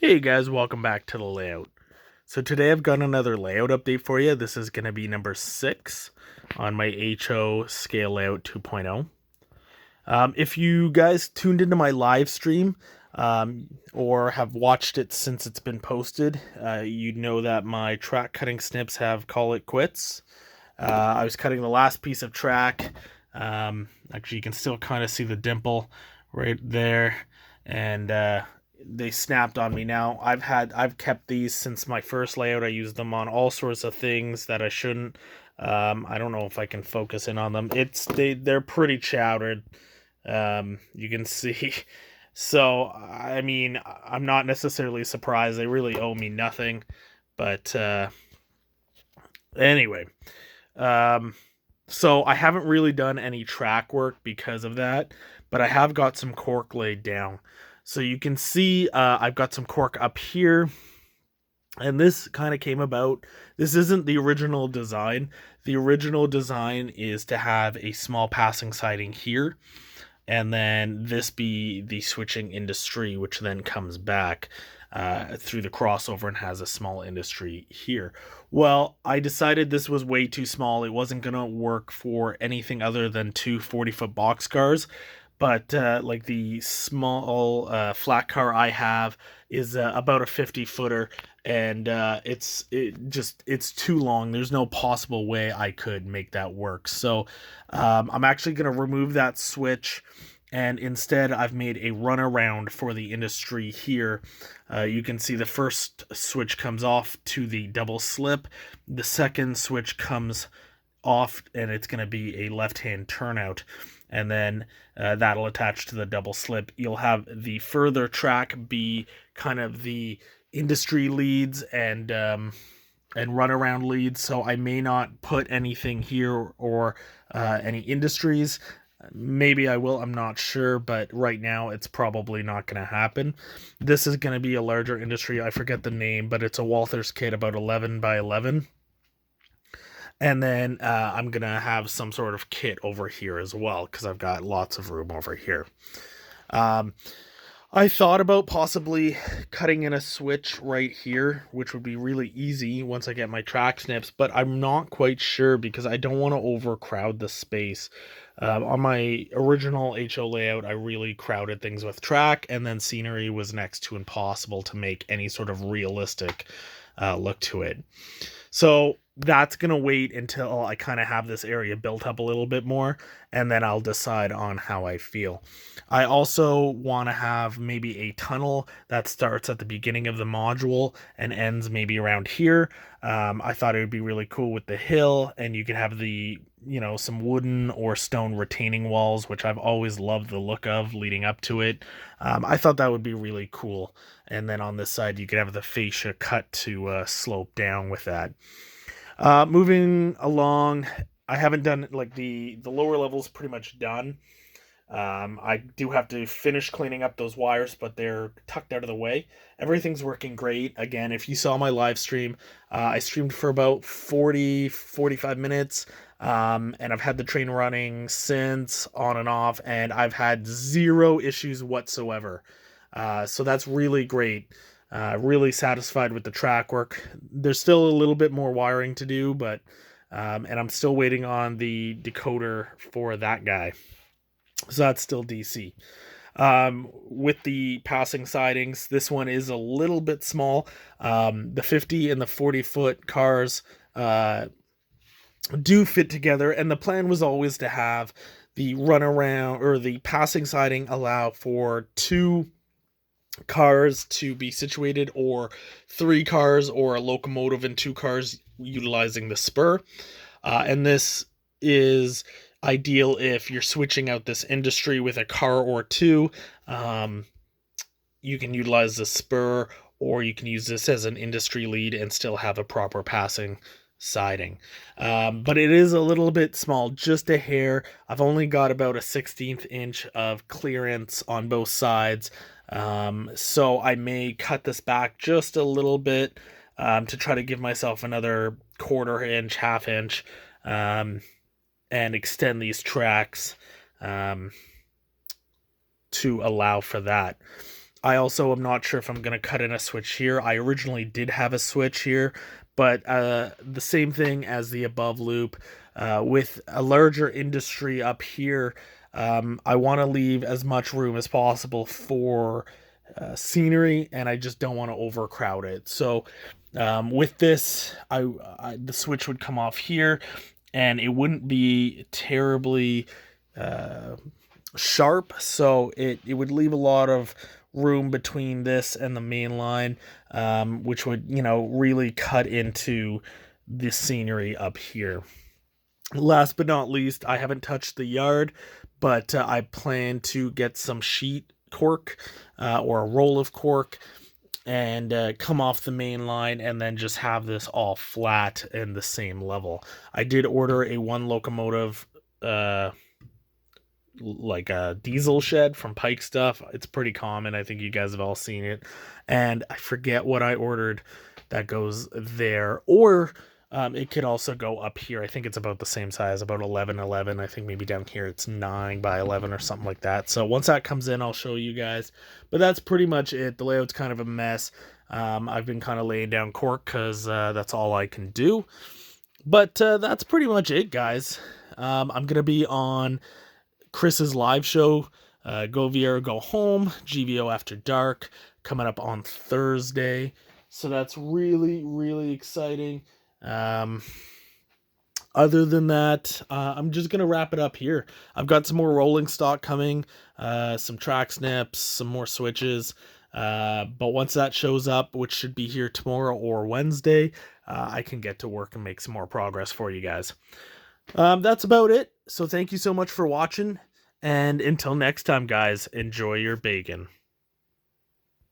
Hey guys, welcome back to the layout. So today I've got another layout update for you. This is going to be number 6 on my HO Scale Layout 2.0. If you guys tuned into my live stream or have watched it since it's been posted, you know that my track cutting snips have call it quits. I was cutting the last piece of track. Actually, you can still kind of see the dimple right there, and they snapped on me. Now I've kept these since my first layout. I used them on all sorts of things that I shouldn't. I don't know if I can focus in on them. They're pretty chowdered. You can see. So I mean, I'm not necessarily surprised. They really owe me nothing, but anyway. Um, so I haven't really done any track work because of that, but I have got some cork laid down. So you can see I've got some cork up here, and this kind of came about. This isn't the original design. The original design is to have a small passing siding here, and then this be the switching industry, which then comes back through the crossover and has a small industry here. Well, I decided this was way too small. It wasn't going to work for anything other than two 40-foot boxcars. But like the small flat car I have is about a 50-footer, and it's too long. There's no possible way I could make that work. So I'm actually going to remove that switch, and instead I've made a runaround for the industry here. You can see the first switch comes off to the double slip. The second switch comes off, and it's going to be a left-hand turnout. And then that'll attach to the double slip. You'll have the further track be kind of the industry leads and runaround leads. So I may not put anything here or any industries. Maybe I will, I'm not sure, but right now it's probably not going to happen. This is going to be a larger industry. I forget the name, but it's a Walther's kit about 11 by 11. And then I'm going to have some sort of kit over here as well, because I've got lots of room over here. I thought about possibly cutting in a switch right here, which would be really easy once I get my track snips, but I'm not quite sure because I don't want to overcrowd the space. On my original HO layout, I really crowded things with track, and then scenery was next to impossible to make any sort of realistic look to it. So that's going to wait until I kind of have this area built up a little bit more, and then I'll decide on how I feel. I also want to have maybe a tunnel that starts at the beginning of the module and ends maybe around here. I thought it would be really cool with the hill, and you could have some wooden or stone retaining walls, which I've always loved the look of leading up to it. I thought that would be really cool. And then on this side, you could have the fascia cut to slope down with that. Moving along, I haven't done like the lower levels pretty much done. I do have to finish cleaning up those wires, but they're tucked out of the way. Everything's working great. Again, if you saw my live stream, I streamed for about 45 minutes. And I've had the train running since on and off, and I've had zero issues whatsoever. So that's really great. Really satisfied with the track work. There's still a little bit more wiring to do, but and I'm still waiting on the decoder for that guy. So that's still DC. With the passing sidings, this one is a little bit small. The 50 and the 40-foot cars do fit together, and the plan was always to have the runaround or the passing siding allow for two cars to be situated, or three cars, or a locomotive and two cars utilizing the spur. And this is ideal if you're switching out this industry with a car or two. You can utilize the spur, or you can use this as an industry lead and still have a proper passing siding. But it is a little bit small, just a hair. I've only got about a 1/16 inch of clearance on both sides. So I may cut this back just a little bit to try to give myself another 1/4 inch, 1/2 inch, and extend these tracks to allow for that. I also am not sure if I'm going to cut in a switch here. I originally did have a switch here, but the same thing as the above loop. With a larger industry up here, I want to leave as much room as possible for scenery, and I just don't want to overcrowd it. So with this, the switch would come off here, and it wouldn't be terribly sharp, so it would leave a lot of room between this and the main line, which would, really cut into the scenery up here. Last but not least, I haven't touched the yard, but I plan to get some sheet cork or a roll of cork and come off the main line, and then just have this all flat and the same level. I did order a one locomotive like a diesel shed from Pike Stuff. It's pretty common. I think you guys have all seen it. And I forget what I ordered that goes there. Or it could also go up here. I think it's about the same size, about 11x11. I think maybe down here it's 9x11 or something like that. So once that comes in, I'll show you guys. But that's pretty much it. The layout's kind of a mess. I've been kind of laying down cork because that's all I can do. But that's pretty much it, guys. I'm going to be on Chris's live show, Go Viera Go Home, GVO After Dark, coming up on Thursday. So that's really, really exciting. Other than that, I'm just going to wrap it up here. I've got some more rolling stock coming, some track snips, some more switches. But once that shows up, which should be here tomorrow or Wednesday, I can get to work and make some more progress for you guys. That's about it. So thank you so much for watching. And until next time, guys, enjoy your bacon.